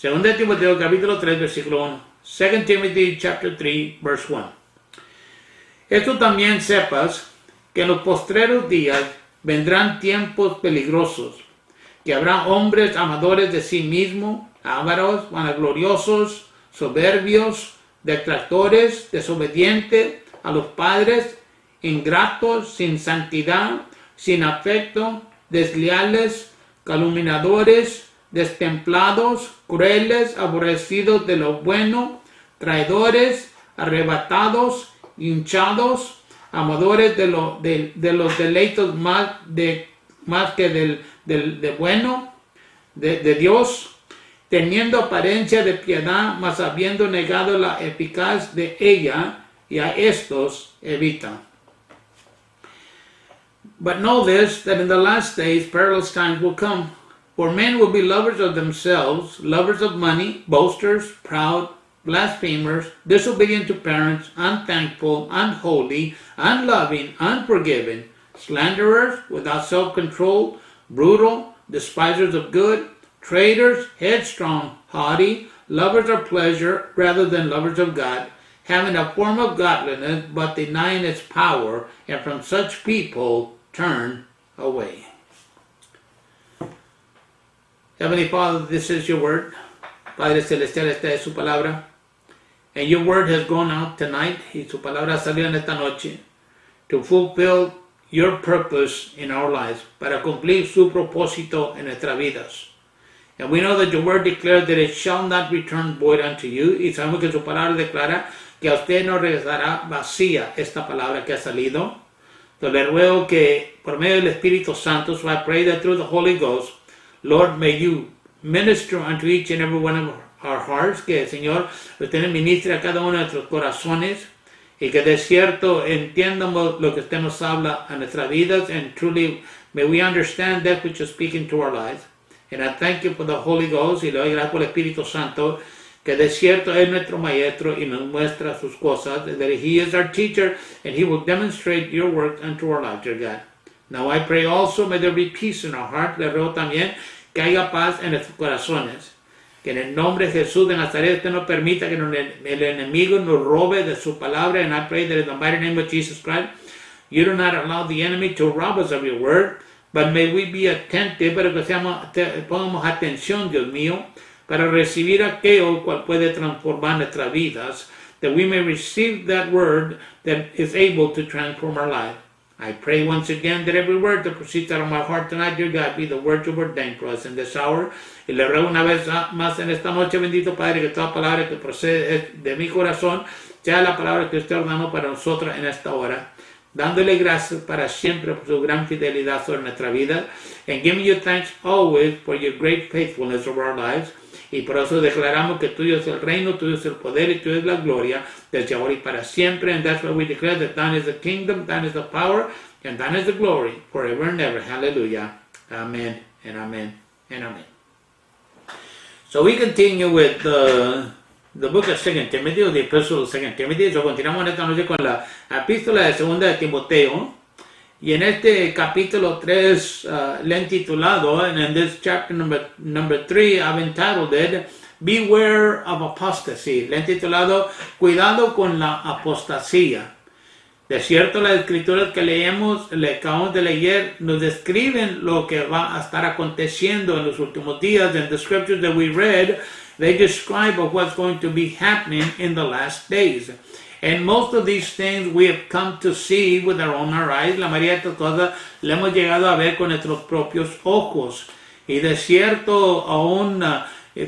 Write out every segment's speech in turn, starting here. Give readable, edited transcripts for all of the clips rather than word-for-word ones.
Segunda de Timoteo capítulo 3 versículo 1. 2 Timothy chapter 3 verse 1. Esto también sepas que en los postreros días vendrán tiempos peligrosos, que habrá hombres amadores de sí mismos, ávaros, vanagloriosos, soberbios, detractores, desobedientes a los padres, ingratos, sin santidad, sin afecto, desleales, calumniadores, destemplados, crueles, aborrecidos de lo bueno, traidores, arrebatados, hinchados, amadores de los deleitos más que del bueno, de Dios, teniendo apariencia de piedad, mas habiendo negado la eficaz de ella, y a estos evita. But know this, that in the last days perilous times will come. For men will be lovers of themselves, lovers of money, boasters, proud, blasphemers, disobedient to parents, unthankful, unholy, unloving, unforgiving, slanderers, without self-control, brutal, despisers of good, traitors, headstrong, haughty, lovers of pleasure rather than lovers of God, having a form of godliness but denying its power, and from such people turn away. Heavenly Father, this is your word. Padre Celestial, esta es su palabra. And your word has gone out tonight, y su palabra salió en esta noche, to fulfill your purpose in our lives, para cumplir su propósito en nuestras vidas. And we know that your word declares that it shall not return void unto you, y sabemos que su palabra declara que a usted no regresará vacía esta palabra que ha salido. Entonces le ruego que por medio del Espíritu Santo, so I pray that through the Holy Ghost, Lord, may you minister unto each and every one of our hearts, que el Señor usted ministre a cada uno de nuestros corazones, y que de cierto entiendamos lo que usted nos habla a nuestras vidas, and truly may we understand that which is speaking to our lives. And I thank you for the Holy Ghost, y le doy gracias por el Espíritu Santo, que de cierto es nuestro maestro y nos muestra sus cosas, that he is our teacher, and he will demonstrate your work unto our lives, dear God. Now I pray also, may there be peace in our heart. Le ruego también que haya paz en nuestros corazones. Que en el nombre de Jesús de Nazaret usted no permita que el enemigo nos robe de su palabra. And I pray that in the mighty name of Jesus Christ, you do not allow the enemy to rob us of your word. But may we be attentive, para que pongamos atención, Dios mío, para recibir aquello cual puede transformar nuestras vidas. That we may receive that word that is able to transform our life. I pray once again that every word that proceeds out of my heart tonight, dear God, be the words you ordained for us in this hour. Y le ruego una vez más en esta noche, bendito Padre, que toda palabra que procede de mi corazón sea la palabra que usted ordenó para nosotros en esta hora. Dándole gracias para siempre por su gran fidelidad sobre nuestra vida. And giving you thanks always for your great faithfulness over our lives. Y por eso declaramos que tuyo es el reino, tuyo es el poder y tuyo es la gloria desde ahora y para siempre. And that's why we declare that thine is the kingdom, thine is the power, and thine is the glory forever and ever. Hallelujah. Amen and amen and amen. So we continue with the book of 2 Timothy, or the epistle of 2 Timothy. So continuamos esta noche con la epístola de segunda de Timoteo. Y en este capítulo 3 le he titulado, and in this chapter number 3, I've entitled it, Beware of Apostasy. Le he titulado, Cuidado con la apostasía. De cierto, las escrituras que le acabamos de leer, nos describen lo que va a estar aconteciendo en los últimos días. And the scriptures that we read, they describe of what's going to be happening in the last days. And most of these things we have come to see with our own eyes. La mayoría de estas cosas le hemos llegado a ver con nuestros propios ojos. Y de cierto, aún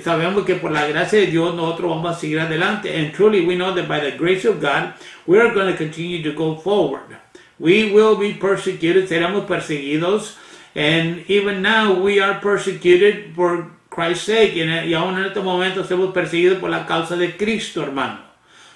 sabemos que por la gracia de Dios nosotros vamos a seguir adelante. And truly we know that by the grace of God, we are going to continue to go forward. We will be persecuted, seremos perseguidos. And even now we are persecuted for Christ's sake. Y aún en estos momentos somos perseguidos por la causa de Cristo, hermano.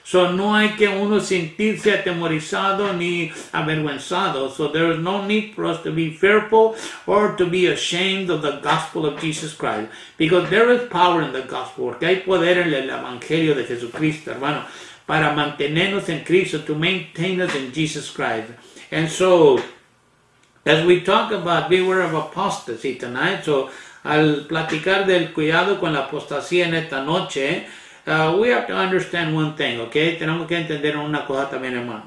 So no hay que uno sentirse atemorizado ni avergonzado. So there is no need for us to be fearful or to be ashamed of the gospel of Jesus Christ. Because there is power in the gospel. Porque hay poder en el evangelio de Jesucristo, hermano. Para mantenernos en Cristo, to maintain us in Jesus Christ. And so, as we talk about beware of apostasy tonight, so al platicar del cuidado con la apostasía en esta noche, we have to understand one thing, okay? Tenemos que entender una cosa también, hermano.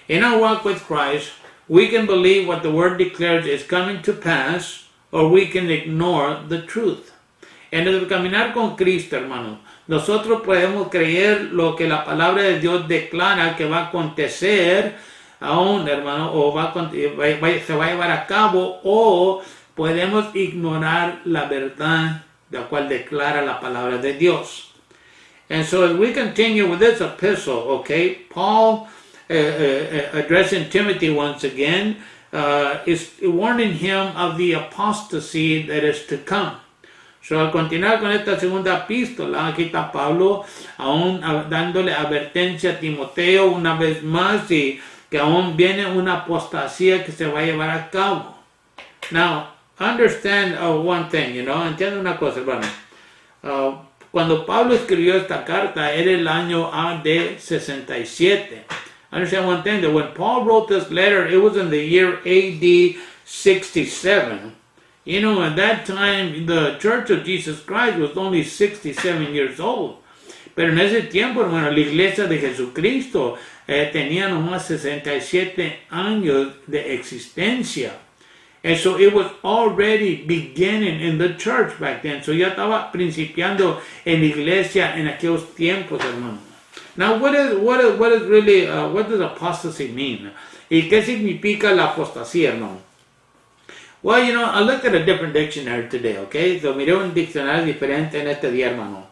In our walk with Christ, we can believe what the Word declares is coming to pass, or we can ignore the truth. En el caminar con Cristo, hermano, nosotros podemos creer lo que la palabra de Dios declara que va a acontecer aún, hermano, o se va a llevar a cabo, o podemos ignorar la verdad la cual declara la palabra de Dios. And so as we continue with this epistle, okay, Paul, addressing Timothy once again, is warning him of the apostasy that is to come. So, al continuar con esta segunda epístola, aquí está Pablo aún dándole advertencia a Timoteo una vez más y que aún viene una apostasía que se va a llevar a cabo. Now, understand one thing, entiende una cosa, hermano. Cuando Pablo escribió esta carta era el año AD 67. Understand one thing, that when Paul wrote this letter, it was in the year AD 67. At that time, the Church of Jesus Christ was only 67 years old. Pero en ese tiempo, hermano, la iglesia de Jesucristo tenía nomás 67 años de existencia. And so it was already beginning in the church back then. So ya estaba principiando en la iglesia en aquellos tiempos, hermano. Now, what does apostasy mean? ¿Y qué significa la apostasía, hermano? Well, I looked at a different dictionary today, okay? So miré un diccionario diferente en este día, hermano.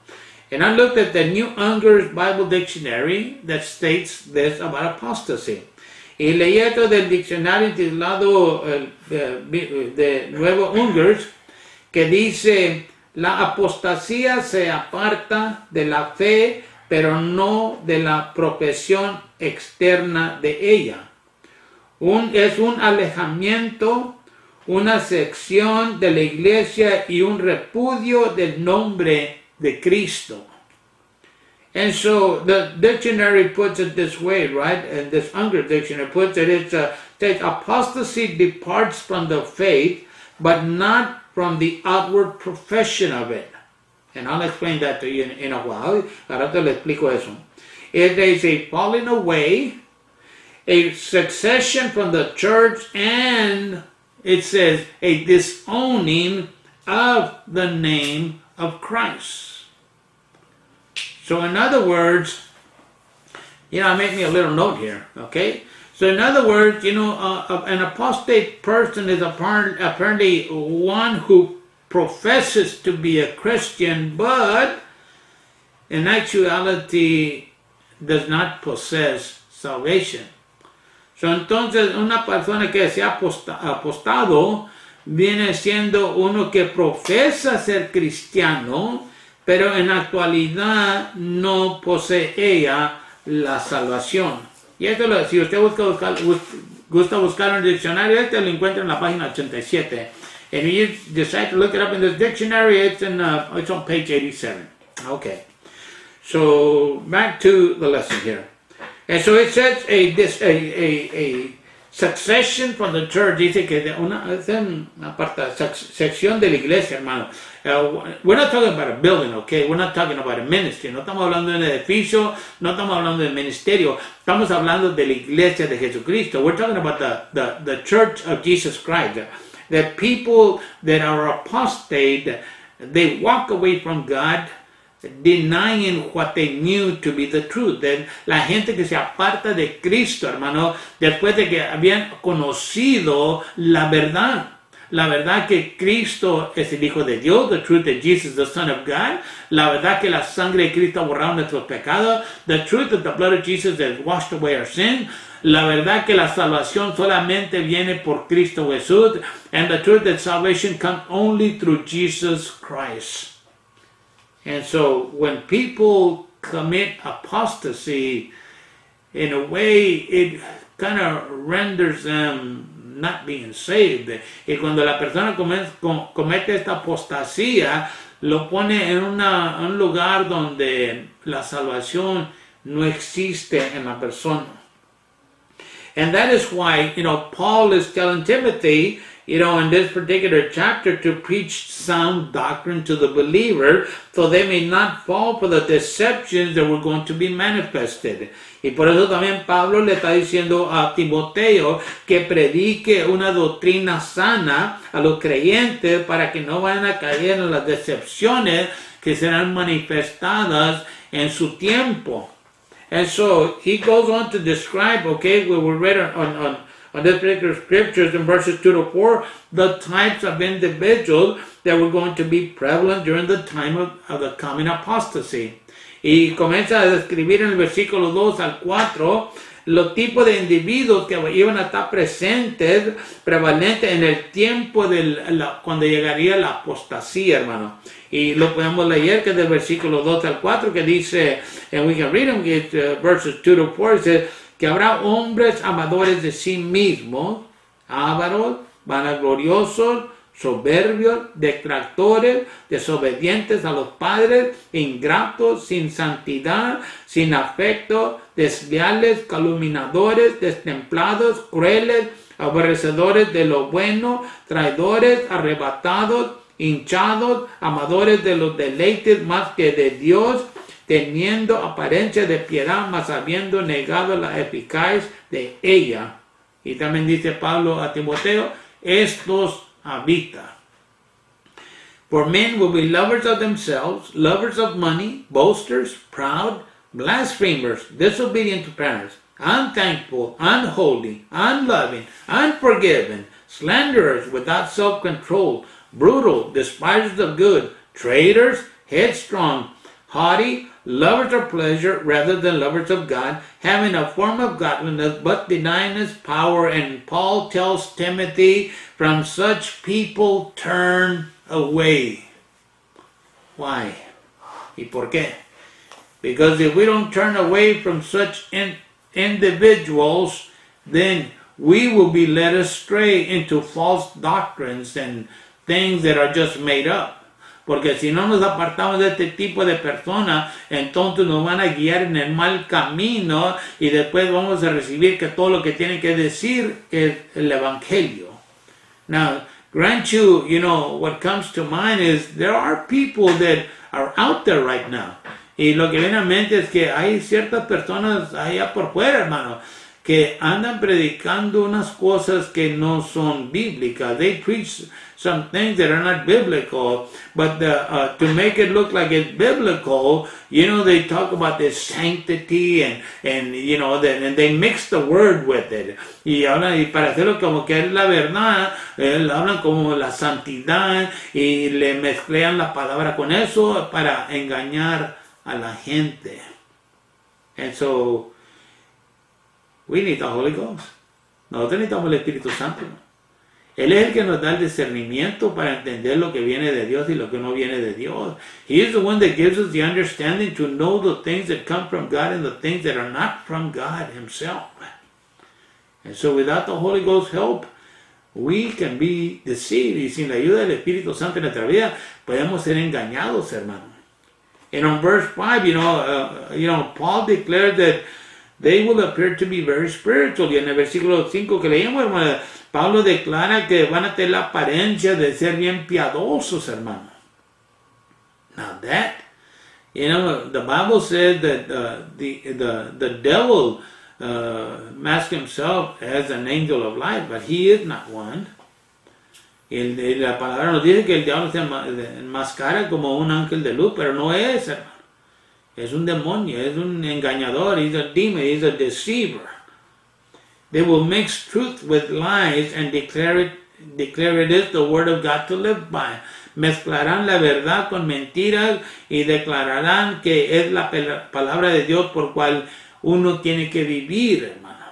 And I looked at the New Unger's Bible Dictionary that states this about apostasy. Y leí esto del diccionario titulado de Nuevo Unger's, que dice, la apostasía se aparta de la fe, pero no de la profesión externa de ella. Es un alejamiento, una sección de la iglesia y un repudio del nombre de Cristo. And so the dictionary puts it this way, right? And this Unger dictionary puts it, that apostasy departs from the faith, but not from the outward profession of it. And I'll explain that to you in a while. Ahora te lo explico eso. It is a falling away, a secession from the church, and it says a disowning of the name of Christ. So in other words, I made me a little note here, okay? So in other words, an apostate person is apparently one who professes to be a Christian, but in actuality does not possess salvation. So entonces una persona que se ha apostado viene siendo uno que profesa ser cristiano, pero en actualidad no posee ella la salvación. Y esto, si usted gusta buscar un diccionario, este lo encuentra en la página 87. And if you decide to look it up in this dictionary, it's on page 87. Okay. So back to the lesson here. And so it says a succession from the church. Dice que una sección de la iglesia, hermano. We're not talking about a building, okay? We're not talking about a ministry. No estamos hablando de un edificio, no estamos hablando de ministerio. Estamos hablando de la iglesia de Jesucristo. We're talking about the church of Jesus Christ. That people that are apostate, they walk away from God, denying what they knew to be the truth. La gente que se aparta de Cristo, hermano, después de que habían conocido la verdad que Cristo es el Hijo de Dios, the truth that Jesus is the Son of God, la verdad que la sangre de Cristo ha borrado nuestros pecados, the truth that the blood of Jesus has washed away our sin, la verdad que la salvación solamente viene por Cristo Jesús, and the truth that salvation comes only through Jesus Christ. And so when people commit apostasy, in a way it kind of renders them not being saved. Y cuando la persona comete esta apostasía, lo pone en un lugar donde la salvación no existe en la persona. And that is why, Paul is telling Timothy in this particular chapter to preach sound doctrine to the believer so they may not fall for the deceptions that were going to be manifested. Y por eso también Pablo le está diciendo a Timoteo que predique una doctrina sana a los creyentes para que no vayan a caer en las decepciones que serán manifestadas en su tiempo. And so he goes on to describe, okay, we read on this particular scriptures in verses 2 to 4, the types of individuals that were going to be prevalent during the time of the coming apostasy. Y comienza a describir en el versículo 2 al 4 los tipos de individuos que iban a estar presentes, prevalentes en el tiempo cuando llegaría la apostasía, hermano. Y lo podemos leer que es del versículo 2 al 4 que dice, and we can read them, verses 2 to 4, dice que habrá hombres amadores de sí mismos, ávaros, vanagloriosos, soberbios, detractores, desobedientes a los padres, ingratos, sin santidad, sin afecto, desleales, calumniadores, destemplados, crueles, aborrecedores de lo bueno, traidores, arrebatados, hinchados, amadores de los deleites más que de Dios, teniendo apariencia de piedad, mas habiendo negado la eficacia de ella. Y también dice Pablo a Timoteo, estos habita. For men will be lovers of themselves, lovers of money, boasters, proud, blasphemers, disobedient to parents, unthankful, unholy, unloving, unforgiving, slanderers, without self-control, brutal, despisers of good, traitors, headstrong, haughty, lovers of pleasure rather than lovers of God, having a form of godliness but denying its power. And Paul tells Timothy, from such people turn away. Why? ¿Y por qué? Because if we don't turn away from such individuals, then we will be led astray into false doctrines and things that are just made up. Porque si no nos apartamos de este tipo de personas, entonces nos van a guiar en el mal camino y después vamos a recibir que todo lo que tienen que decir es el evangelio. Now, grant you, what comes to mind is there are people that are out there right now. Y lo que viene a mente es que hay ciertas personas allá por fuera, hermano, que andan predicando unas cosas que no son bíblicas. They preach some things that are not biblical, but to make it look like it's biblical, they talk about this sanctity and and they mix the word with it. Y para hacerlo como que es la verdad, hablan como la santidad y le mezclan la palabra con eso para engañar a la gente. And so, we need the Holy Ghost. Nosotros necesitamos el Espíritu Santo. Él es el que nos da el discernimiento para entender lo que viene de Dios y lo que no viene de Dios. He is the one that gives us the understanding to know the things that come from God and the things that are not from God himself. And so without the Holy Ghost help, we can be deceived. Y sin la ayuda del Espíritu Santo en nuestra vida, podemos ser engañados, hermano. And on verse 5, Paul declared that they will appear to be very spiritual. Y en el versículo 5 que leímos, hermano, Pablo declara que van a tener la apariencia de ser bien piadosos, hermano. Now that, the Bible says that the devil masks himself as an angel of light, but he is not one. Y la palabra nos dice que el diablo se enmascara como un ángel de luz, pero no es, hermano. Es un demonio, es un engañador, he's a demon, he's a deceiver. They will mix truth with lies and declare it is the word of God to live by. Mezclarán la verdad con mentiras y declararán que es la palabra de Dios por cual uno tiene que vivir, hermano.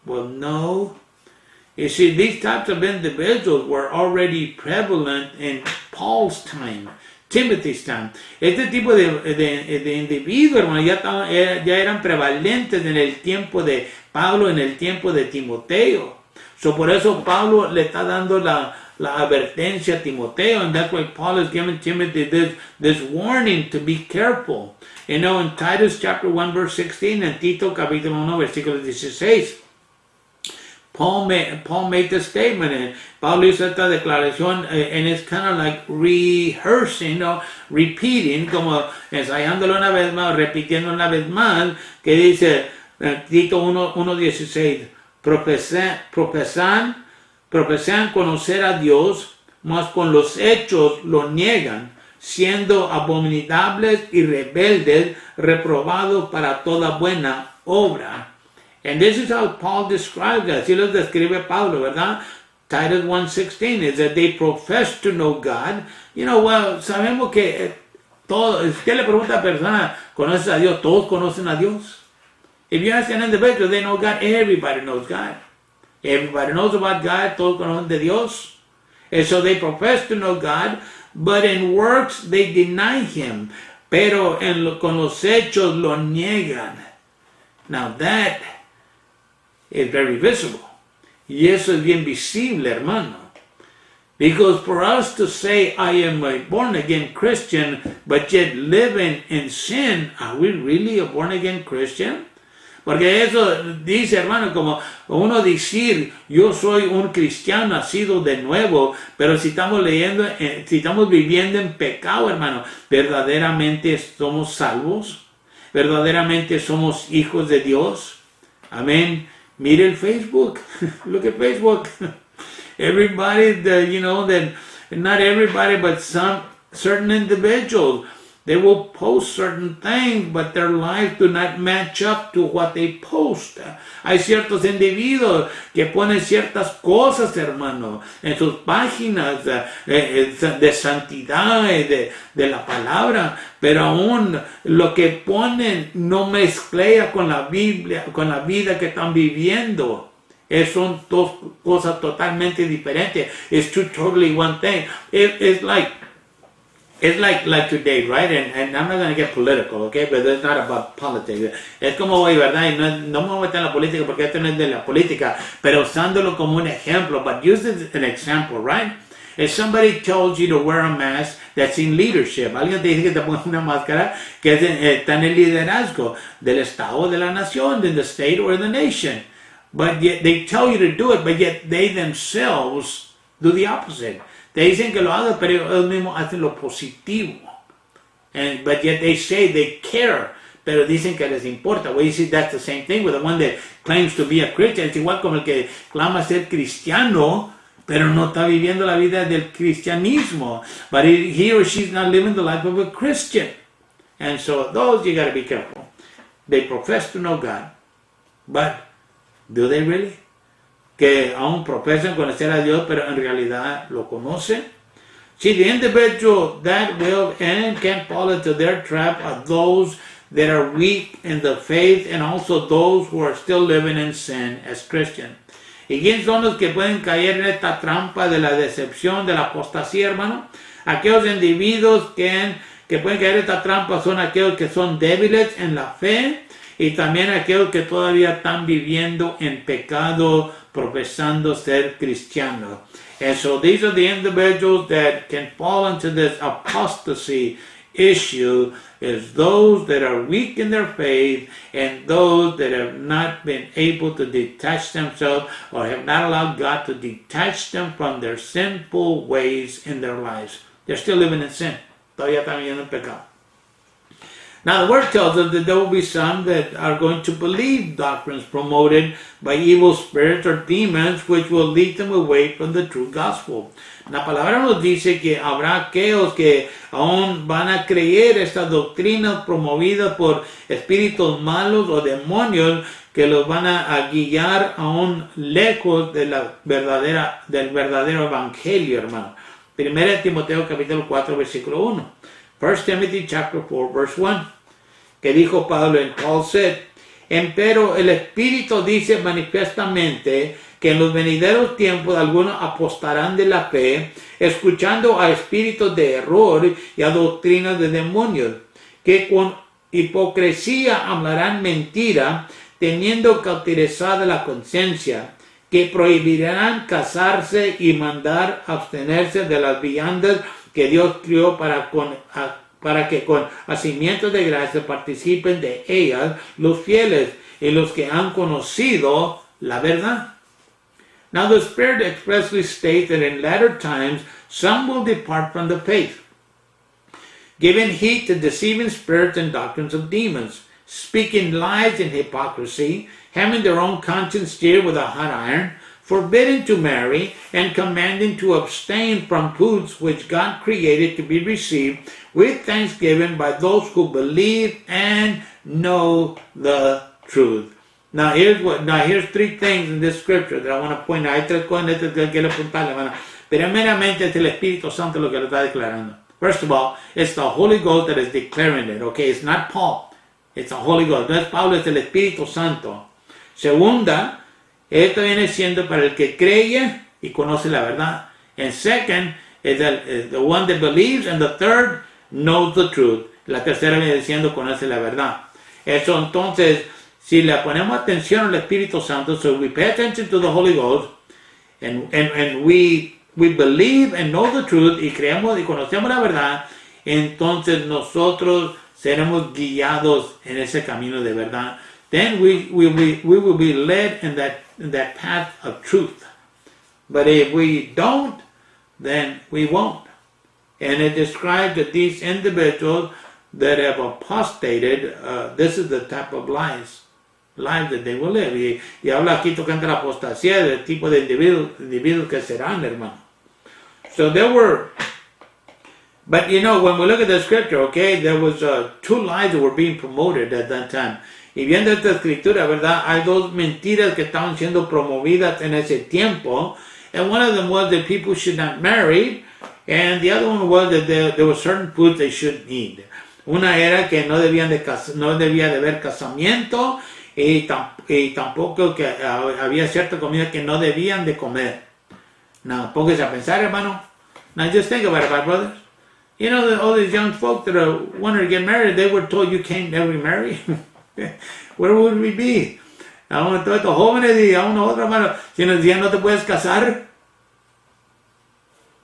Well, no. You see, these types of individuals were already prevalent in Paul's time, Timothy's time. Este tipo de individuos, hermano, ya eran prevalentes en el tiempo de Pablo, en el tiempo de Timoteo. So por eso Pablo le está dando la advertencia a Timoteo, and that's why Paul is giving Timothy this warning to be careful. In Titus chapter 1 verse 16 and Tito capítulo 1 versículo 16. Paul made the statement, and Pablo hizo esta declaración, and it's kind of like rehearsing, repeating, como ensayándolo una vez más, repitiendo una vez más, que dice, Tito 1:16, profesan conocer a Dios, mas con los hechos lo niegan, siendo abominables y rebeldes, reprobados para toda buena obra. And this is how Paul describes that. Así lo describe Pablo, ¿verdad? Titus 1:16 is that they profess to know God. Well, sabemos que todo, si usted le pregunta a personas, ¿conoces a Dios? Todos conocen a Dios. If you ask an individual, they know God. Everybody knows God. Everybody knows about God. Todos conocen de Dios. And so they profess to know God, but in works they deny Him. Pero con los hechos lo niegan. Now that is very visible. Y eso es bien visible, hermano. Because for us to say, I am a born-again Christian, but yet living in sin, are we really a born-again Christian? Porque eso dice, hermano, como uno decir, yo soy un cristiano nacido de nuevo, pero si estamos si estamos viviendo en pecado, hermano, ¿verdaderamente somos salvos? ¿Verdaderamente somos hijos de Dios? Amén. Mire el Facebook. Look at Facebook. Everybody, not everybody, but some certain individuals, they will post certain things, but their lives do not match up to what they post. Hay ciertos individuos que ponen ciertas cosas, hermano, en sus páginas de santidad, de la palabra, pero aún lo que ponen no mezcla con la Biblia, con la vida que están viviendo. Son dos cosas totalmente diferentes. It's two totally one thing. It's like today, right? And I'm not going to get political, okay? But it's not about politics. Es como hoy, ¿verdad? Y no me voy a meter en la política porque esto no es de la política, pero usándolo como un ejemplo. But use it as an example, right? If somebody tells you to wear a mask that's in leadership, alguien te dice que te pongas una máscara que está en el liderazgo del estado, de la nación, in the state or the nation. But yet they tell you to do it, but yet they themselves do the opposite. Te dicen que lo hagas, pero ellos mismos hacen lo positivo. But yet they say they care, pero dicen que les importa. Well, you see, that's the same thing with the one that claims to be a Christian. Es igual como el que clama ser cristiano, pero no está viviendo la vida del cristianismo. But he or she's not living the life of a Christian. And so those you got to be careful. They profess to know God, but do they really? Que aún profesan conocer a Dios, pero en realidad lo conocen. See, the individual that will and can fall into their trap are those that are weak in the faith and also those who are still living in sin as Christians. ¿Y quiénes son los que pueden caer en esta trampa de la decepción, de la apostasía, hermano? Aquellos individuos que pueden caer en esta trampa son aquellos que son débiles en la fe y también aquellos que todavía están viviendo en pecado, profesando ser cristianos. And so these are the individuals that can fall into this apostasy issue, is those that are weak in their faith and those that have not been able to detach themselves or have not allowed God to detach them from their sinful ways in their lives. They're still living in sin. Todavía están viviendo en pecado. Now the word tells us that there will be some that are going to believe doctrines promoted by evil spirits or demons which will lead them away from the true gospel. La palabra nos dice que habrá aquellos que aún van a creer estas doctrinas promovidas por espíritus malos o demonios que los van a guiar aún lejos de del verdadero evangelio, hermano. 1 Timoteo capítulo 4 versículo 1. 1 Timothy chapter 4 verse 1. Que dijo Pablo, and Paul said, empero el Espíritu dice manifiestamente que en los venideros tiempos algunos apostarán de la fe, escuchando a espíritus de error y a doctrinas de demonios, que con hipocresía hablarán mentira, teniendo cauterizada la conciencia, que prohibirán casarse y mandar abstenerse de las viandas que Dios crió para que con hacimiento de gracia participen de ellas los fieles y los que han conocido la verdad. Now the Spirit expressly states that in latter times some will depart from the faith, giving heed to deceiving spirits and doctrines of demons, speaking lies in hypocrisy, having their own conscience seared with a hot iron, forbidding to marry, and commanding to abstain from foods which God created to be received with thanksgiving by those who believe and know the truth. Now here's three things in this scripture that I want to point out. Hay tres cosas que quiero apuntarle, hermano. Primeramente es el Espíritu Santo lo que lo está declarando. First of all, it's the Holy Ghost that is declaring it, okay? It's not Paul. It's the Holy Ghost. No es Pablo, es el Espíritu Santo. Segunda, esto viene siendo para el que cree y conoce la verdad. And second, is the one that believes. And the third, knows the truth. La tercera viene siendo conoce la verdad. Eso entonces, si le ponemos atención al Espíritu Santo, so we pay attention to the Holy Ghost, and we believe and know the truth, y creemos y conocemos la verdad, entonces nosotros seremos guiados en ese camino de verdad. Then we will be led in that path of truth. But if we don't, then we won't. And it describes that these individuals that have apostated, this is the type of life that they will live. Y habla aquí tocante la apostasía del tipo de individuos que serán, hermano. So there were, but when we look at the scripture, okay, there was two lies that were being promoted at that time. Y viendo esta escritura, ¿verdad? Hay dos mentiras que estaban siendo promovidas en ese tiempo. And one of them was that people should not marry. And the other one was that there were certain foods they shouldn't eat. Una era que no debía de haber casamiento y tampoco que había cierta comida que no debían de comer. Now, póngase a pensar, hermano. Now, just think about it, my brothers. All these young folk that are wanting to get married, they were told you can't never marry. Where would we be? Aún todos estos jóvenes y a uno otro, hermano, si nos decían no te puedes casar,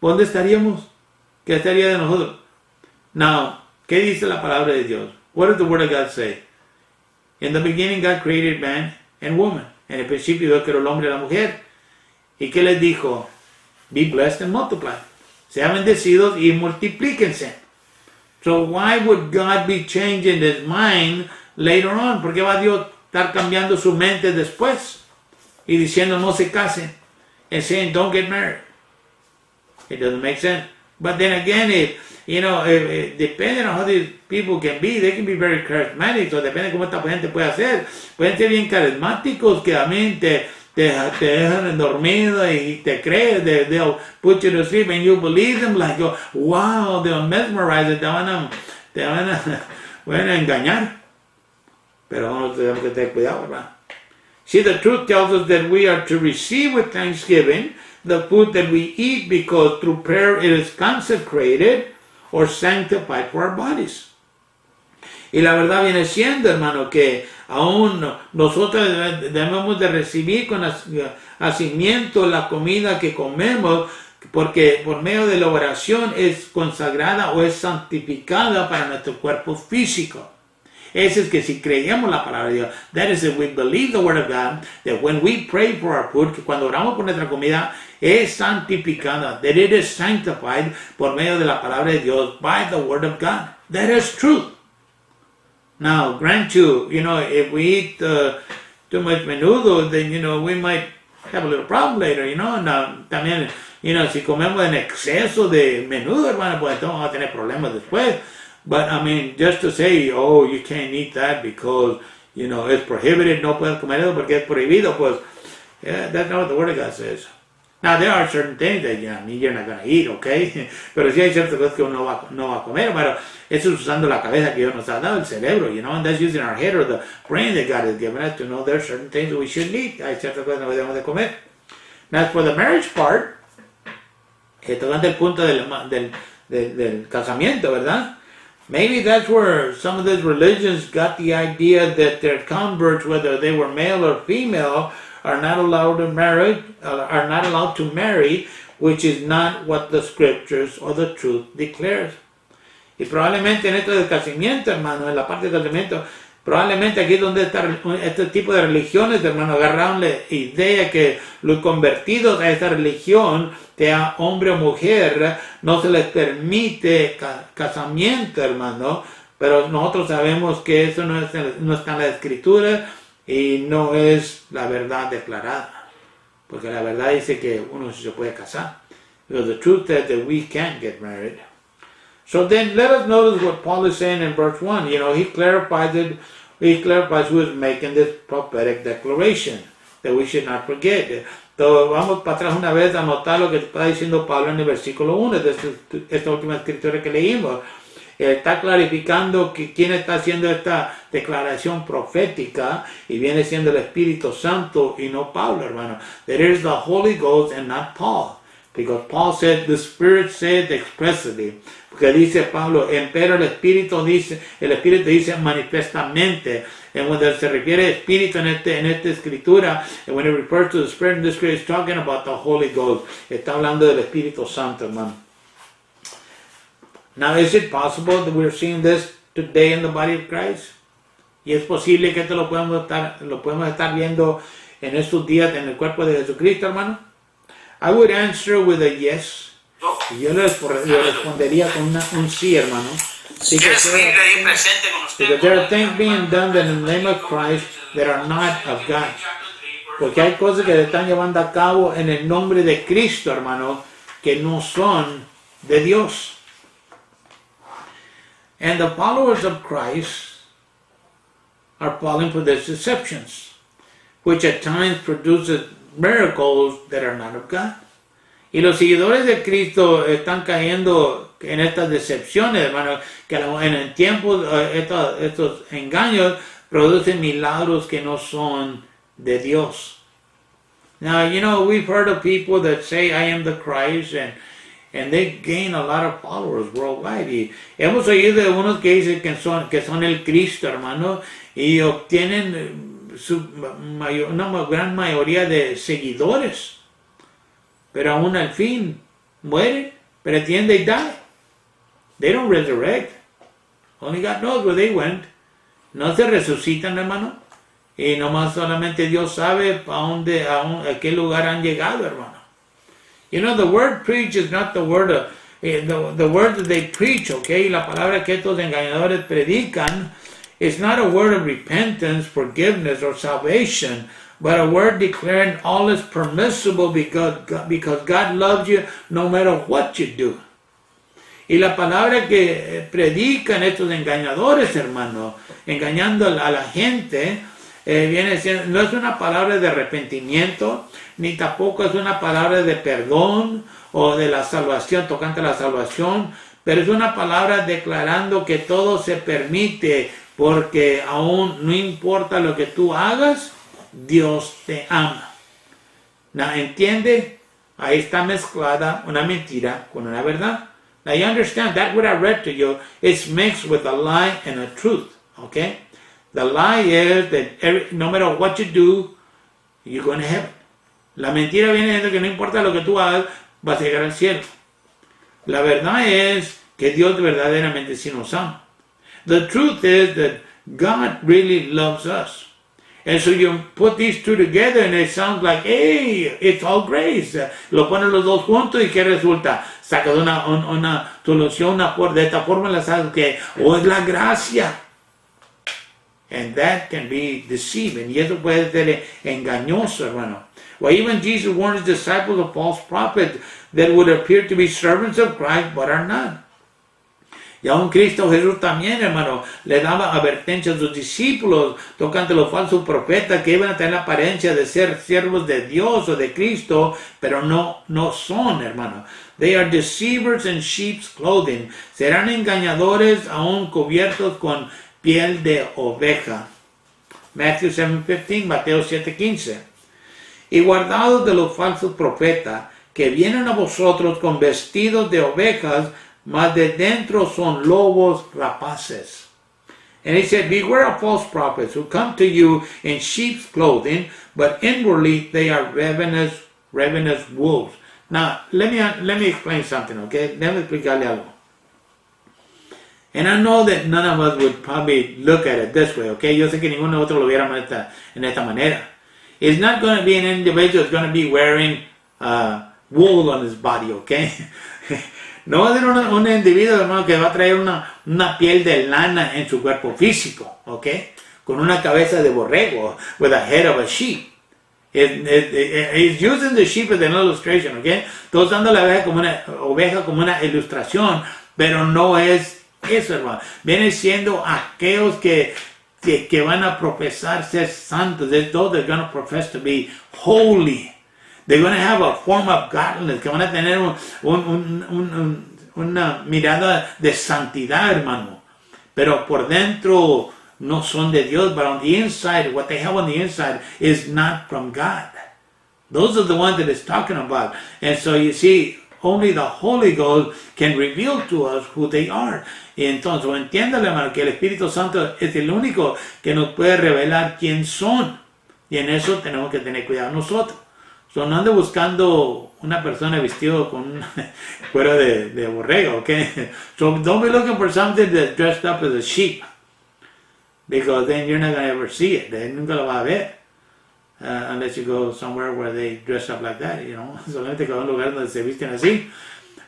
¿dónde estaríamos? ¿Qué estaría de nosotros? Now, ¿qué dice la palabra de Dios? What does the word of God say? In the beginning God created man and woman. En el principio Dios creó el hombre y la mujer. ¿Y qué les dijo? Be blessed and multiply. Sean bendecidos y multiplíquense. So why would God be changing his mind later on? ¿Por qué va Dios estar cambiando su mente después? Y diciendo no se casen. And saying don't get married. It doesn't make sense. But then again, depending on how these people can be, they can be very charismatic. So depende de cómo esta gente puede hacer. Pueden ser bien carismáticos que a mí te dejan dormido y te crees. They'll put you to sleep and you believe them like, wow, they'll mesmerize it. Te van a engañar. Pero tenemos que tener cuidado, ¿verdad? See, the truth tells us that we are to receive with thanksgiving the food that we eat because through prayer it is consecrated or sanctified for our bodies. Y la verdad viene siendo, hermano, que aún nosotros debemos de recibir con hacimiento la comida que comemos, porque por medio de la oración es consagrada o es santificada para nuestro cuerpo físico. Eso es que si creemos la palabra de Dios, that is if we believe the word of God, that when we pray for our food, que cuando oramos por nuestra comida, es santificada, that it is sanctified por medio de la palabra de Dios, by the word of God. That is truth. Now, grant you, if we eat too much menudo, then, we might have a little problem later, Now, también, si comemos en exceso de menudo, hermano, pues entonces vamos a tener problemas después. But, just to say, you can't eat that because, it's prohibited, no puedes comer eso porque es prohibido, pues, that's not what the Word of God says. Now, there are certain things that, you're not going to eat, okay? Pero sí hay ciertas cosas que uno no va a comer, pero eso es usando la cabeza que Dios nos ha dado, el cerebro, and that's using our head or the brain that God has given us to know there are certain things that we shouldn't eat. Hay ciertas cosas que no debemos de comer. Now, for the marriage part, tocante el punto del casamiento, ¿verdad? Maybe that's where some of these religions got the idea that their converts, whether they were male or female, are not allowed to marry, which is not what the scriptures or the truth declares. Y probablemente en esto del casamiento, hermano, en la parte del casamiento, Probablemente aquí donde está este tipo de religiones, hermano, agarraron la idea que los convertidos a esta religión, sea hombre o mujer, no se les permite casamiento, hermano. Pero nosotros sabemos que eso no está en la escritura y no es la verdad declarada. Porque la verdad dice que uno se puede casar. Because the truth is that we can't get married. So then let us notice what Paul is saying in verse 1. You know, he clarifies who is making this prophetic declaration, that we should not forget. Entonces vamos para atrás una vez a notar lo que está diciendo Pablo en el versículo 1 de esta última escritura que leímos. Está clarificando que quién está haciendo esta declaración profética y viene siendo el Espíritu Santo y no Pablo, hermano. That it is the Holy Ghost and not Paul. Because Paul said, the Spirit said expressly. Porque dice Pablo, pero el Espíritu dice manifiestamente. And cuando se refiere a Espíritu en esta escritura, and when it refers to the Spirit in this scripture, it's talking about the Holy Ghost. Está hablando del Espíritu Santo, hermano. Now, is it possible that we're seeing this today in the body of Christ? Y es posible que esto lo podemos estar viendo en estos días en el cuerpo de Jesucristo, hermano. I would answer with a yes. Y yo le respondería con un sí, hermano. Because there are things being done in the name of Christ that are not of God. Porque hay cosas que se están llevando a cabo en el nombre de Cristo, hermano, que no son de Dios. And the followers of Christ are falling for these deceptions, which at times produces miracles that are not of God. Y los seguidores de Cristo están cayendo en estas decepciones, hermano, que en el tiempo estos engaños producen milagros que no son de Dios. Now, you know, we've heard of people that say, I am the Christ, and they gain a lot of followers worldwide. Y hemos oído de unos que dicen que son el Cristo, hermano, y obtienen una gran mayoría de seguidores. Pero aún al fin mueren. But at the end they die. They don't resurrect. Only God knows where they went. No se resucitan, hermano. Y nomás solamente Dios sabe a qué lugar han llegado, hermano. You know, the word preach is not the word the word that they preach, okay? La palabra que estos engañadores predican is not a word of repentance, forgiveness, or salvation, but a word declaring all is permissible because God loves you no matter what you do. Y la palabra que predican estos engañadores, hermano, engañando a la gente, viene siendo, no es una palabra de arrepentimiento, ni tampoco es una palabra de perdón o de la salvación, tocante a la salvación, pero es una palabra declarando que todo se permite porque aún no importa lo que tú hagas, Dios te ama. ¿No? ¿Entiende? Ahí está mezclada una mentira con una verdad. Now you understand that what I read to you is mixed with a lie and a truth. Okay? The lie is that no matter what you do, you're going to heaven. La mentira viene de que no importa lo que tú hagas, vas a llegar al cielo. La verdad es que Dios verdaderamente sí nos ama. The truth is that God really loves us. And so you put these two together and it sounds like, hey, it's all grace. Lo ponen los dos juntos y ¿qué resulta? Sacas una solución de esta forma, la sabes que es la gracia. And that can be deceiving. Y eso puede ser engañoso, hermano. Well, even Jesus warned his disciples of false prophets that would appear to be servants of Christ but are not. Y aún Cristo Jesús también, hermano, le daba advertencia a sus discípulos tocante a los falsos profetas que iban a tener la apariencia de ser siervos de Dios o de Cristo, pero no son, hermano. They are deceivers in sheep's clothing. Serán engañadores aún cubiertos con piel de oveja. Matthew 7:15, Mateo 7:15. Y guardados de los falsos profetas que vienen a vosotros con vestidos de ovejas, mas de dentro son lobos rapaces. And he said, beware of false prophets who come to you in sheep's clothing, but inwardly they are ravenous wolves. Now, let me explain something, okay? Déjame explicarle algo. And I know that none of us would probably look at it this way, okay? Yo sé que ninguno de nosotros lo viéramos en esta manera. It's not going to be an individual that's going to be wearing wool on his body, okay? No va a ser un individuo, hermano, que va a traer una piel de lana en su cuerpo físico, okay? Con una cabeza de borrego, with a head of a sheep. He's using the sheep as an illustration, okay? Está usando la oveja como una ilustración, pero no es eso, hermano. Viene siendo aquellos que van a profesar ser santos. Those that are going to profess to be holy. They're going to have a form of godliness. Que van a tener una mirada de santidad, hermano. Pero por dentro no son de Dios. But on the inside, what they have on the inside is not from God. Those are the ones that it's talking about. And so you see, only the Holy Ghost can reveal to us who they are. Y entonces, entiéndale, hermano, que el Espíritu Santo es el único que nos puede revelar quién son. Y en eso tenemos que tener cuidado nosotros. So, no ande buscando una persona vestido con un cuero de borrego, okay? So, don't be looking for something that's dressed up as a sheep. Because then you're not going to ever see it. Nunca lo vas a ver. Unless you go somewhere where they dress up like that, you know. Solamente que va a un lugar donde se visten así.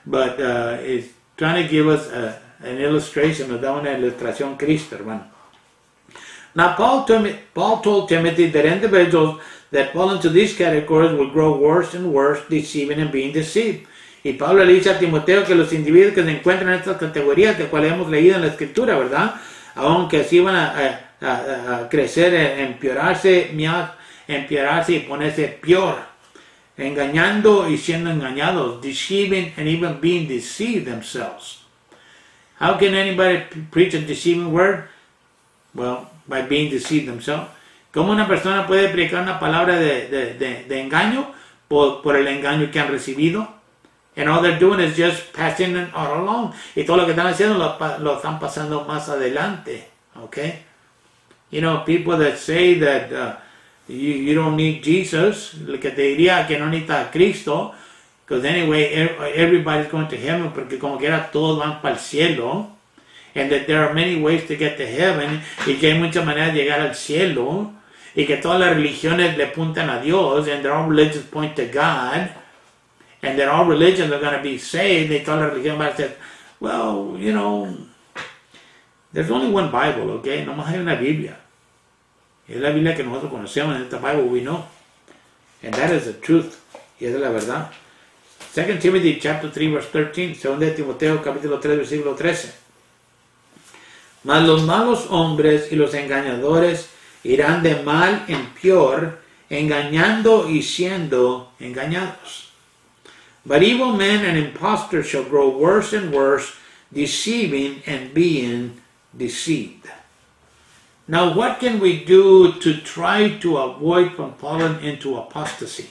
But it's trying to give us an illustration. Nos da una ilustración Cristo, hermano. Now, Paul told Timothy that individuals that fall into these categories will grow worse and worse, deceiving and being deceived. Y Pablo le dice a Timoteo que los individuos que se encuentran en estas categorías, de cuales hemos leído en la Escritura, ¿verdad? Aunque así van a crecer, empeorarse y ponerse peor, engañando y siendo engañados, deceiving and even being deceived themselves. How can anybody preach a deceiving word? Well, by being deceived themselves. ¿Cómo una persona puede predicar una palabra de engaño por el engaño que han recibido? And all they're doing is just passing it all along. Y todo lo que están haciendo lo están pasando más adelante. Okay? You know, people that say that you don't need Jesus, lo que te diría que no necesitas a Cristo, because anyway, everybody's going to heaven, porque como quiera todos van para el cielo. And that there are many ways to get to heaven, y que hay muchas maneras de llegar al cielo, y que todas las religiones le apuntan a Dios, and all religions point to God, and that all religions are going to be saved, y todas las religiones van a decir, well, you know, there's only one Bible, okay? Nomás hay una Biblia. Es la Biblia que nosotros conocemos, en esta Bible we know. And that is the truth. Y esa es la verdad. 2 Timothy chapter 3 verse 13, 2 de Timoteo capítulo 3 versículo 13. Mas los malos hombres y los engañadores irán de mal en peor, engañando y siendo engañados. But evil men and impostors shall grow worse and worse, deceiving and being deceived. Now, what can we do to try to avoid from falling into apostasy?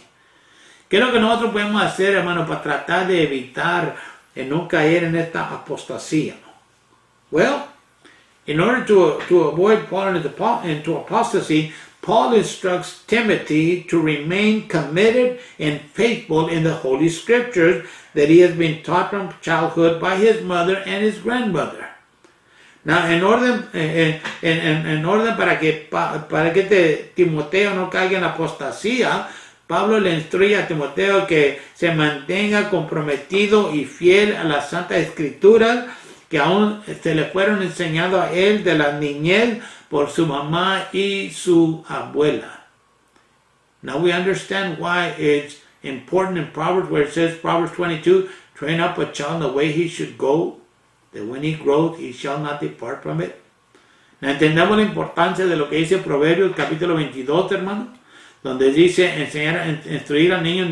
¿Qué es lo que nosotros podemos hacer, hermano, para tratar de evitar no caer en esta apostasía? Well, in order to avoid falling into apostasy, Paul instructs Timothy to remain committed and faithful in the Holy Scriptures that he has been taught from childhood by his mother and his grandmother. Now, en orden para que Timoteo no caiga en la apostasía, Pablo le instruye a Timoteo que se mantenga comprometido y fiel a las Santas Escrituras que aún se le fueron enseñados a él de la niñez por su mamá y su abuela. Now we understand why it's important in Proverbs where it says, Proverbs 22, train up a child in the way he should go, that when he grows he shall not depart from it. Now, entendemos la importancia de lo que dice Proverbios capítulo 22, hermano, donde dice instruir al niño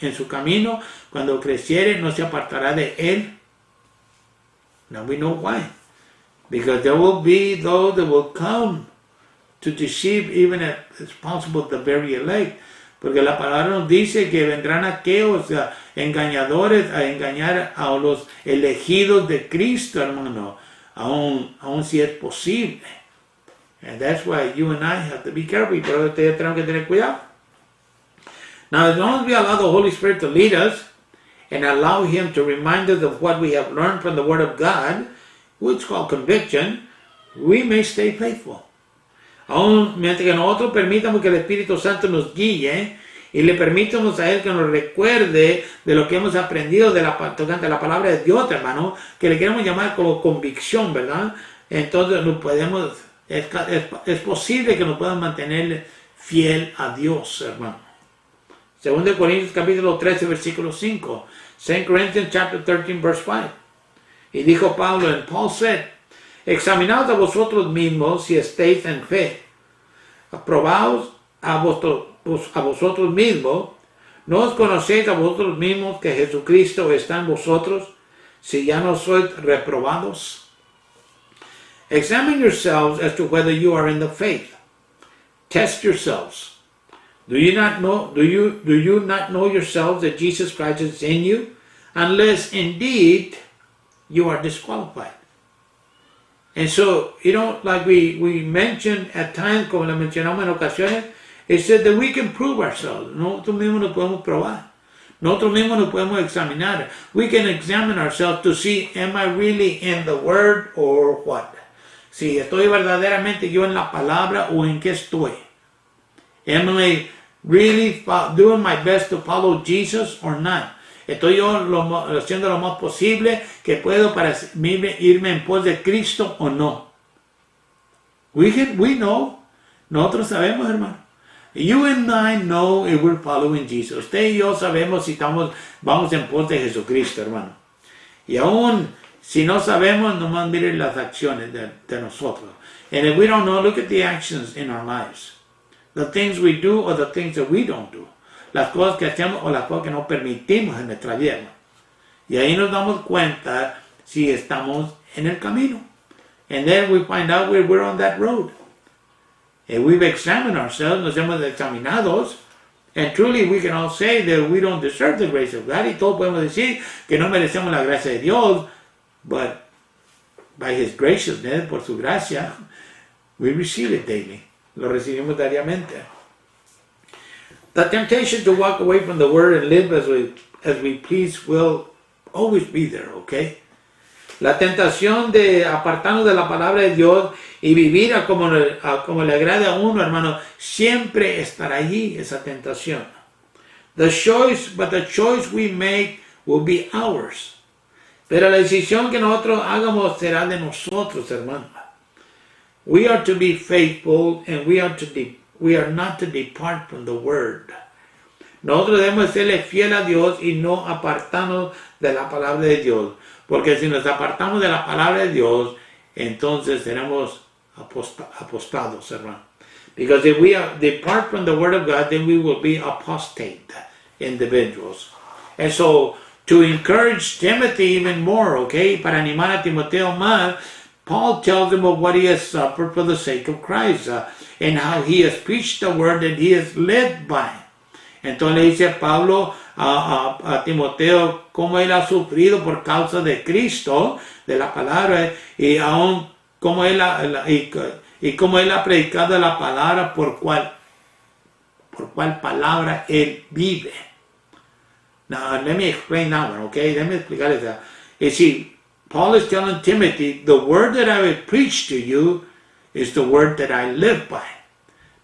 en su camino, cuando creciere no se apartará de él. Now we know why. Because there will be those that will come to deceive even if it's possible the very elect. Porque la palabra nos dice que vendrán aquellos engañadores a engañar a los elegidos de Cristo, hermano, aún si es posible. And that's why you and I have to be careful. Pero tenemos que tener cuidado. Now, as long as we allow the Holy Spirit to lead us and allow Him to remind us of what we have learned from the Word of God, which is called conviction, we may stay faithful. Aún mientras que nosotros permitamos que el Espíritu Santo nos guíe y le permitamos a Él que nos recuerde de lo que hemos aprendido de la palabra de Dios, hermano, que le queremos llamar como convicción, ¿verdad? Entonces nos podemos, es posible que nos puedan mantener fiel a Dios, hermano. 2 Corintios capítulo 13, versículo 5. 2 Corinthians chapter 13, verse 5. Y dijo Pablo, and Paul said, examinaos a vosotros mismos si estáis en fe. Aprobaos a vosotros mismos. ¿No os conocéis a vosotros mismos que Jesucristo está en vosotros, si ya no sois reprobados? Examine yourselves as to whether you are in the faith. Test yourselves. Do you not know yourselves that Jesus Christ is in you, unless indeed you are disqualified? And so, like we mentioned at times, como lo mencionamos en ocasiones, it said that we can prove ourselves. Nosotros mismos nos podemos probar. Nosotros mismos nos podemos examinar. We can examine ourselves to see, am I really in the Word or what? Si estoy verdaderamente yo en la palabra o en qué estoy. Am I really doing my best to follow Jesus or not? ¿Estoy yo haciendo lo más posible que puedo para irme en pos de Cristo o no? We know. Nosotros sabemos, hermano. You and I know if we're following Jesus. Usted y yo sabemos si vamos en pos de Jesucristo, hermano. Y aún si no sabemos, nomás miren las acciones de nosotros. And if we don't know, look at the actions in our lives. The things we do or the things that we don't do. Las cosas que hacemos o las cosas que no permitimos en nuestra vida. Y ahí nos damos cuenta si estamos en el camino. And then we find out we're on that road. And we've examined ourselves, nos hemos examinado, and truly we can all say that we don't deserve the grace of God. Y todos podemos decir que no merecemos la gracia de Dios, but by His graciousness, por su gracia, we receive it daily. Lo recibimos diariamente. The temptation to walk away from the Word and live as we please will always be there, okay? La tentación de apartarnos de la palabra de Dios y vivir como le agrade a uno, hermano, siempre estará allí esa tentación. But the choice we make will be ours. Pero la decisión que nosotros hagamos será de nosotros, hermano. We are to be faithful and we are not to depart from the Word. Nosotros debemos serle fiel a Dios y no apartarnos de la palabra de Dios. Porque si nos apartamos de la palabra de Dios, entonces seremos apostados, hermano. Because if we depart from the Word of God, then we will be apostate individuals. And so, to encourage Timothy even more, okay, para animar a Timoteo más, Paul tells him of what he has suffered for the sake of Christ, and how he has preached the Word that he is led by. Entonces le dice Pablo a Timoteo cómo él ha sufrido por causa de Cristo, de la palabra, y aún cómo él ha predicado la palabra por cual palabra él vive. Now, let me explain that one, okay? Let me explicar esa. You see, Paul is telling Timothy, the word that I will preach to you is the word that I live by.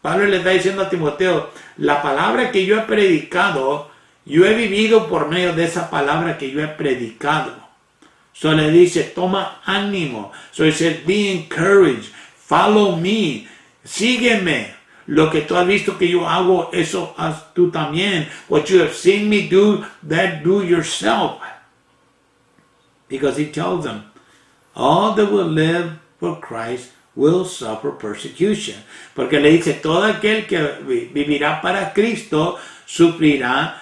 Pablo le está diciendo a Timoteo, la palabra que yo he predicado, yo he vivido por medio de esa palabra que yo he predicado. So le dice, toma ánimo. So he says, be encouraged, follow me, sígueme. Lo que tú has visto que yo hago, eso haz tú también. What you have seen me do, that do yourself. Because he tells them, all that will live for Christ will suffer persecution. Porque le dice, todo aquel que vivirá para Cristo sufrirá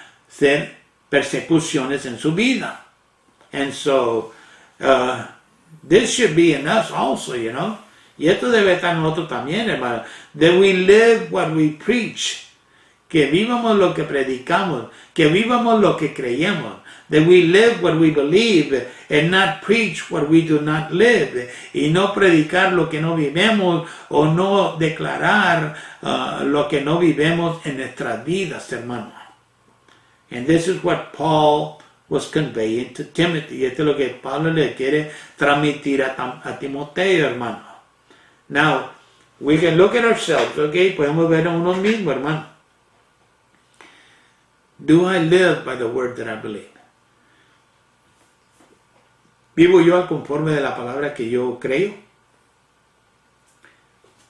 persecuciones en su vida. And so, this should be in us also, you know. Y esto debe estar en nosotros también, hermano. That we live what we preach. Que vivamos lo que predicamos. Que vivamos lo que creemos. That we live what we believe and not preach what we do not live. Y no predicar lo que no vivemos o no declarar lo que no vivemos en nuestras vidas, hermano. And this is what Paul was conveying to Timothy. Y esto es lo que Pablo le quiere transmitir a Timoteo, hermano. Now, we can look at ourselves, okay? Podemos ver a uno mismo, hermano. Do I live by the word that I believe? ¿Vivo yo al conforme de la palabra que yo creo?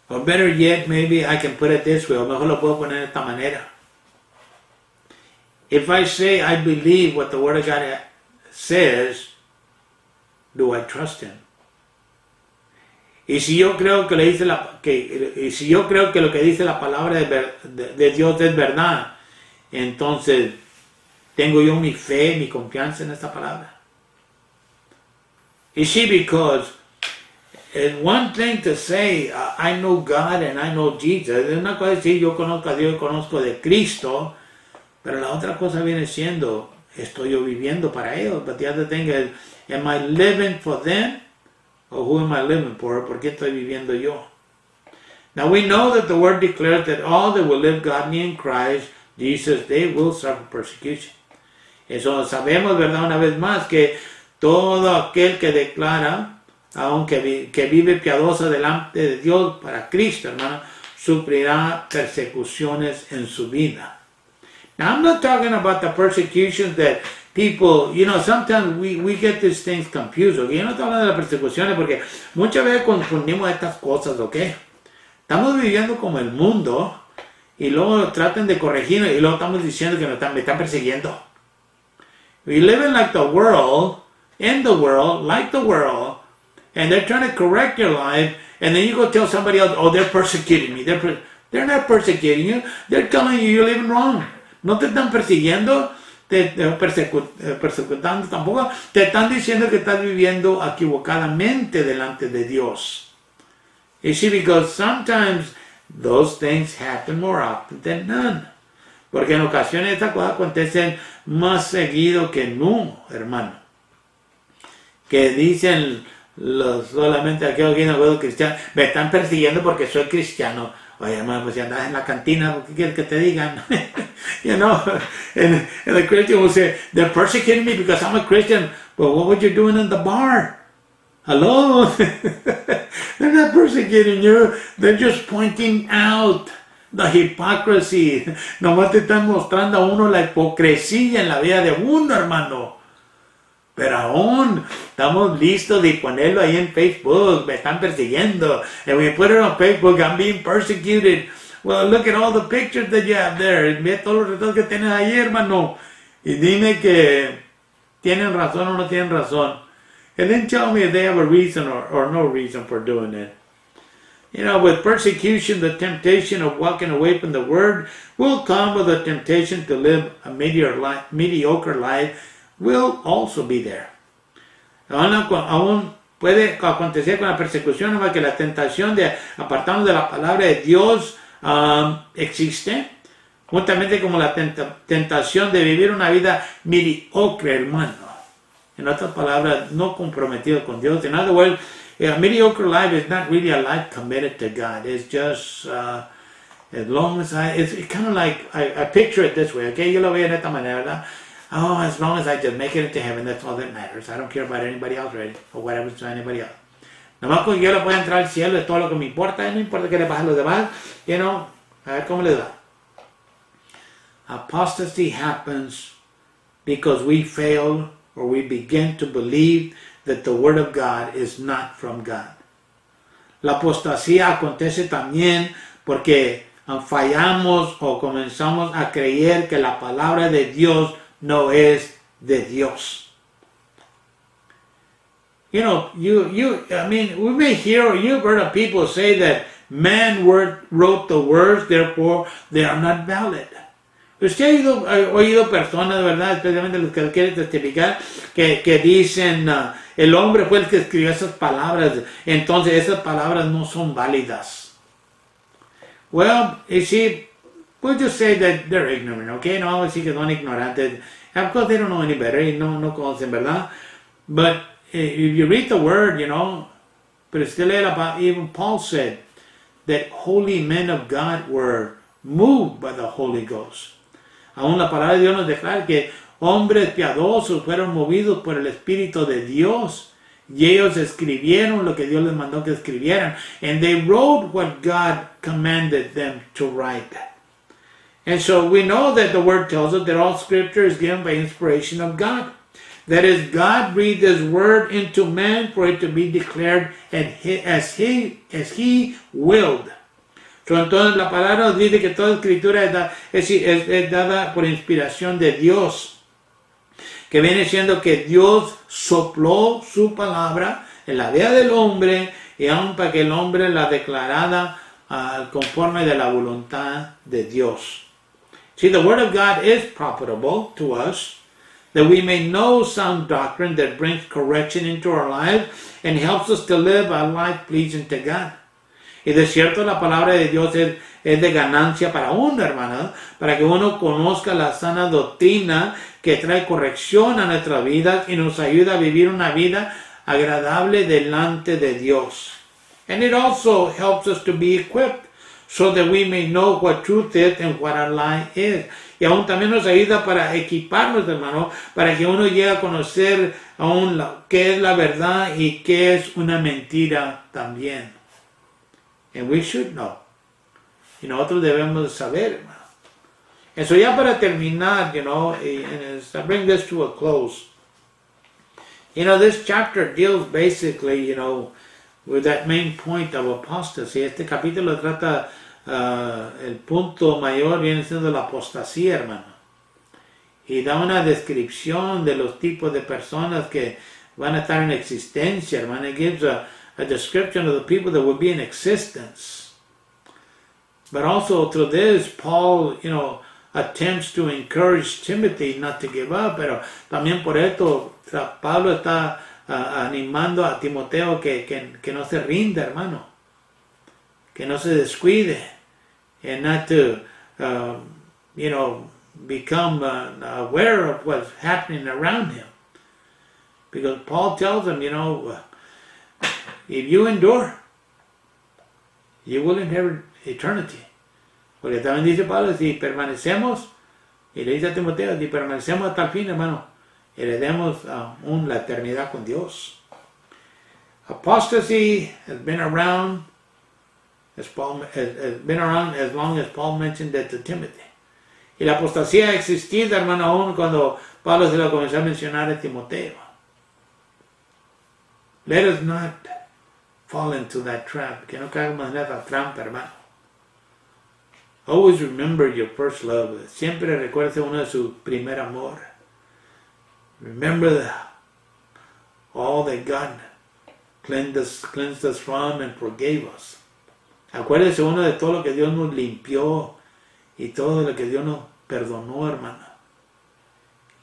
Or better yet, maybe I can put it this way, o mejor lo puedo poner de esta manera. If I say I believe what the Word of God says, do I trust Him? Y si yo creo que lo que dice la palabra de Dios es verdad, entonces tengo yo mi fe, mi confianza en esta palabra. You see, because it's one thing to say, I know God and I know Jesus. Es una cosa decir, yo conozco a Dios, conozco de Cristo, pero la otra cosa viene siendo, estoy yo viviendo para ellos. But the other thing is, am I living for them? Or who am I living for? ¿Por qué estoy viviendo yo? Now we know that the word declares that all that will live godly in Christ Jesus, they will suffer persecution. Eso sabemos, ¿verdad? Una vez más, que todo aquel que declara, aunque que vive piadoso delante de Dios para Cristo, hermano, sufrirá persecuciones en su vida. Now, I'm not talking about the persecutions that people, sometimes we get these things confused, okay? Yo no estoy hablando de las persecuciones porque muchas veces confundimos estas cosas, ¿ok? Estamos viviendo como el mundo y luego traten de corregirnos y luego estamos diciendo que me están persiguiendo. We live like the world, in the world, like the world, and they're trying to correct your life, and then you go tell somebody else, oh, they're persecuting me. They're not persecuting you. They're telling you you're living wrong. No te están persiguiendo, persecutando tampoco. Te están diciendo que estás viviendo equivocadamente delante de Dios. You see, because sometimes those things happen more often than none. Porque en ocasiones estas cosas acontecen más seguido que no, hermano. Que dicen solamente aquellos que no veo cristianos, me están persiguiendo porque soy cristiano. Oye, hermano, pues si andas en la cantina, ¿qué quieres que te digan? And the Christian will say, they're persecuting me because I'm a Christian. But what were you doing in the bar? Hello? They're not persecuting you. They're just pointing out the hypocrisy. Nomás te están mostrando a uno la hipocresía en la vida de uno, hermano. Pero aún estamos listos de ponerlo ahí en Facebook. Me están persiguiendo. And we put it on Facebook, I'm being persecuted. Well, look at all the pictures that you have there. Ve todos los retratos que tienes ahí, hermano. Y dime que tienen razón o no tienen razón. And then tell me if they have a reason or no reason for doing it. With persecution, the temptation of walking away from the word will come with the temptation to live a mediocre life will also be there. Aún puede acontecer con la persecución, que la tentación de apartarnos de la palabra de Dios existe, juntamente como la tentación de vivir una vida mediocre, hermano. En otras palabras, no comprometido con Dios. In other words, a mediocre life is not really a life committed to God. It's just as long as it's kind of like, I picture it this way, okay? Yo lo veo de esta manera, ¿verdad? Oh, as long as I just make it into heaven, that's all that matters. I don't care about anybody else, right? Or whatever to anybody else. Nomás con yo le puedo entrar al cielo, es todo lo que me importa, no importa que le pase a los demás, a ver cómo le da. Apostasy happens because we fail or we begin to believe that the Word of God is not from God. La apostasía acontece también porque fallamos o comenzamos a creer que la palabra de Dios no es de Dios. We may hear or you've heard of people say that man wrote the words, therefore they are not valid. Usted ha oído personas, ¿verdad? Especialmente los que quieren testificar, que dicen, el hombre fue el que escribió esas palabras, entonces esas palabras no son válidas. Well, you see, we'll just say that they're ignorant, okay? No vamos a decir que son ignorantes. Of course, they don't know any better, y no conocen, ¿verdad? But if you read the word, but still even Paul said that holy men of God were moved by the Holy Ghost. Aún la palabra de Dios nos declara que hombres piadosos fueron movidos por el Espíritu de Dios. Y ellos escribieron lo que Dios les mandó que escribieran. And they wrote what God commanded them to write. And so we know that the Word tells us that all Scripture is given by inspiration of God. That is, God breathed His Word into man for it to be declared as He willed. So, entonces la palabra nos dice que toda escritura es dada por inspiración de Dios. Que viene siendo que Dios sopló su palabra en la vida del hombre y aun para que el hombre la declarara conforme de la voluntad de Dios. See, the Word of God is profitable to us, that we may know sound doctrine that brings correction into our lives and helps us to live a life pleasing to God. Y de cierto la palabra de Dios es de ganancia para uno, hermano, para que uno conozca la sana doctrina que trae corrección a nuestra vida y nos ayuda a vivir una vida agradable delante de Dios. And it also helps us to be equipped so that we may know what truth is and what a lie is. Y aún también nos ayuda para equiparnos, hermano, para que uno llegue a conocer aún qué es la verdad y qué es una mentira también. And we should know. Y nosotros debemos saber, hermano. Eso ya para terminar, and as I bring this to a close, this chapter deals basically, with that main point of apostasy. Este capítulo trata, el punto mayor viene siendo la apostasía, hermano. Y da una descripción de los tipos de personas que van a estar en existencia, hermano. It gives a description of the people that will be in existence. But also through this, Paul, attempts to encourage Timothy not to give up, pero también por esto Pablo está animando a Timoteo que no se rinda, hermano, que no se descuide, and not to, become aware of what's happening around him. Because Paul tells him, if you endure, you will inherit eternity. Porque también dice Pablo, si permanecemos, y le dice a Timoteo, si permanecemos hasta el fin, hermano, heredemos aún la eternidad con Dios. Apostasy has been around as long as Paul mentioned it to Timothy. Y la apostasía ha existido, hermano, aún cuando Pablo se lo comenzó a mencionar a Timoteo. Let us not fall into that trap. Que no caigamos en esa trampa, hermano. Always remember your first love. Siempre recuerde uno de su primer amor. Remember all that God cleansed us from and forgave us. Acuérdese uno de todo lo que Dios nos limpió y todo lo que Dios nos perdonó, hermano.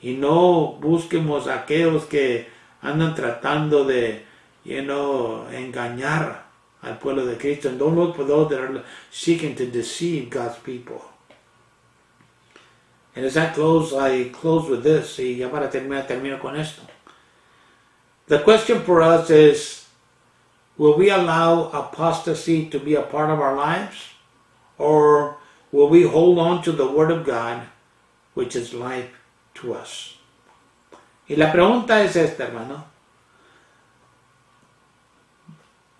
Y no busquemos a aquellos que andan tratando de, engañar al pueblo de Cristo. And don't look for those that are seeking to deceive God's people. And as I close with this. Y ya para termino con esto. The question for us is, will we allow apostasy to be a part of our lives? Or will we hold on to the Word of God, which is life to us? Y la pregunta es esta, hermano.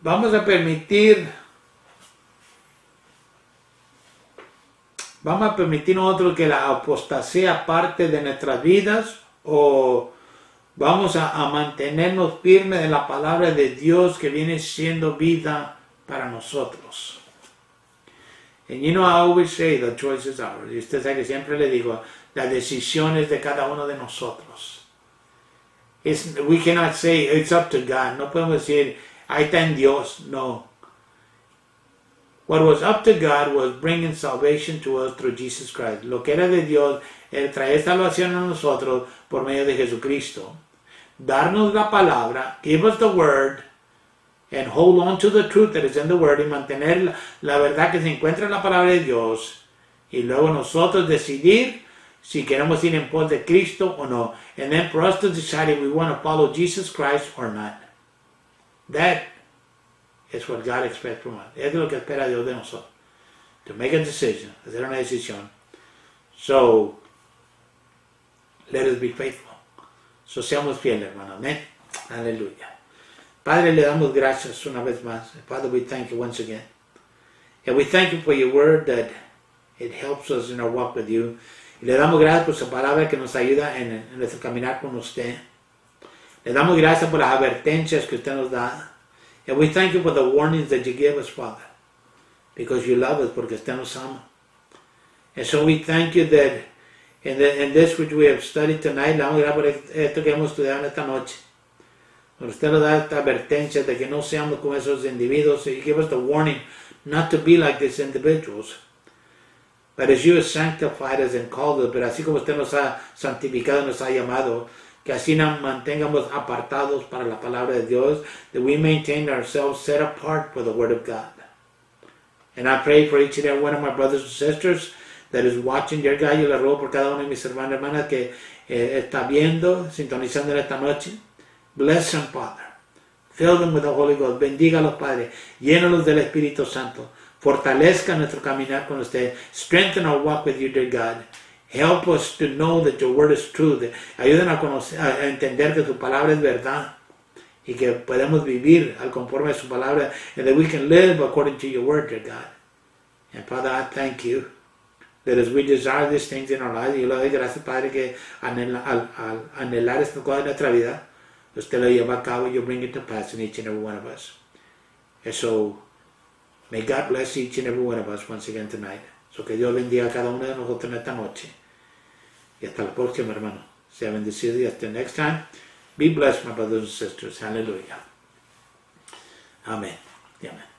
Vamos a permitir nosotros que la apostasía parte de nuestras vidas, o vamos a mantenernos firmes en la palabra de Dios que viene siendo vida para nosotros. And I always say the choice is ours. Y usted sabe que siempre le digo, la decisión es de cada uno de nosotros. We cannot say it's up to God. No podemos decir, ahí está en Dios. No. What was up to God was bringing salvation to us through Jesus Christ. Lo que era de Dios, el traer salvación a nosotros por medio de Jesucristo. Darnos la palabra, give us the word, and hold on to the truth that is in the word, y mantener la verdad que se encuentra en la palabra de Dios. Y luego nosotros decidir si queremos ir en pos de Cristo o no. And then for us to decide if we want to follow Jesus Christ or not. That is what God expects from us. Es lo que espera Dios de nosotros. To make a decision, hacer una decisión. So, Let us be faithful. So seamos fieles, hermano. Amén. Aleluya. Padre, le damos gracias una vez más. Father, we thank you once again. And we thank you for your word that it helps us in our walk with you. Y le damos gracias por su palabra que nos ayuda en nuestro caminar con usted. Le damos gracias por las advertencias que usted nos da. And we thank you for the warnings that you give us, Father. Because you love us, porque usted nos ama. And so we thank you that in this which we have studied tonight, le damos gracias por esto que hemos estudiado en esta noche. Usted nos da esta advertencia de que no seamos como esos individuos. You give us the warning not to be like these individuals. But as you have sanctified us and called us, pero así como usted nos ha santificado, nos ha llamado, que así nos mantengamos apartados para la palabra de Dios, that we maintain ourselves set apart for the Word of God. And I pray for each and every one of my brothers and sisters that is watching. Dear God, yo le ruego por cada uno de mis hermanos y hermanas que está viendo, sintonizando en esta noche. Bless them, Father. Fill them with the Holy Ghost. Bendígalos, Padre. Llénalos del Espíritu Santo. Fortalezca nuestro caminar con usted. Strengthen our walk with you, dear God. Help us to know that your word is true. Ayúdenos a conocer, a entender que tu palabra es verdad. Y que podemos vivir al conforme a su palabra. And that we can live according to your word, dear God. And Father, I thank you that as we desire these things in our lives, yo le doy gracias, Padre, que al anhelar esta cosa en nuestra vida, usted lo lleva a cabo, you bring it to pass in each and every one of us. And so, may God bless each and every one of us once again tonight. So que Dios bendiga a cada uno de nosotros en esta noche. Y hasta la próxima, hermano. Sea bendecido y hasta next time. Be blessed, my brothers and sisters. Hallelujah. Amen. Amen.